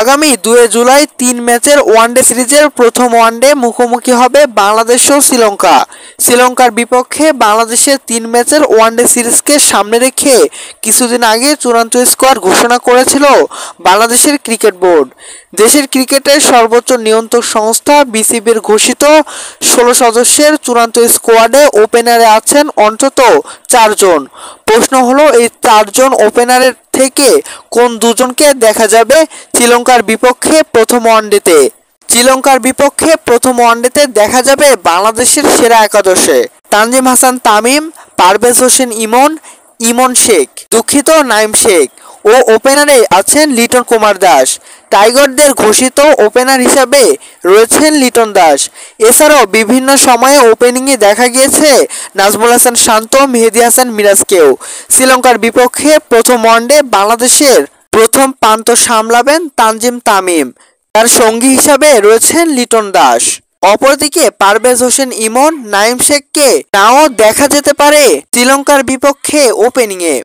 আগামী 2 জুলাই 3 ম্যাচের ওয়ানডে সিরিজের প্রথম ওয়ানডে মুখোমুখি হবে বাংলাদেশ ও শ্রীলঙ্কা। শ্রীলঙ্কার বিপক্ষে বাংলাদেশের 3 ম্যাচের ওয়ানডে সিরিজকে সামনে রেখে কিছুদিন আগে চূড়ান্ত স্কোয়াড ঘোষণা করেছিল বাংলাদেশের ক্রিকেট বোর্ড। দেশের ক্রিকেটের সর্বোচ্চ নিয়ন্ত্রক সংস্থা বিসিবির ঘোষিত 16 সদস্যের চূড়ান্ত স্কোয়াডে ওপেনারে আছেন অন্তত 4 জন। প্রশ্ন হলো, এই 4 জন ওপেনারের থেকে কোন দুজনকে দেখা যাবে শ্রীলঙ্কার বিপক্ষে প্রথম ওয়ানডেতে? শ্রীলঙ্কার বিপক্ষে প্রথম ওয়ানডেতে দেখা যাবে বাংলাদেশের সেরা একাদশে তানজিম হাসান তামিম, পারভেজ হোসেন ইমন, ইমন শেখ, নাইম শেখ ও ওপেনারে আছেন লিটন কুমার দাস। টাইগারদের ঘোষিত ওপেনার হিসাবে রয়েছেন লিটন দাস। এছাড়াও বিভিন্ন সময়ে ওপেনিংয়ে দেখা গিয়েছে নাজমুল হাসান শান্ত, মেহেদী হাসান মিরাজকেও। শ্রীলঙ্কার বিপক্ষে প্রথম ওয়ানডে বাংলাদেশের প্রথম প্রান্ত সামলাবেন তানজিম তামিম, তার সঙ্গী হিসাবে রয়েছেন লিটন দাস। অপরদিকে পারভেজ হোসেন ইমন, নাইম শেখকে নাও দেখা যেতে পারে শ্রীলঙ্কার বিপক্ষে ওপেনিংয়ে।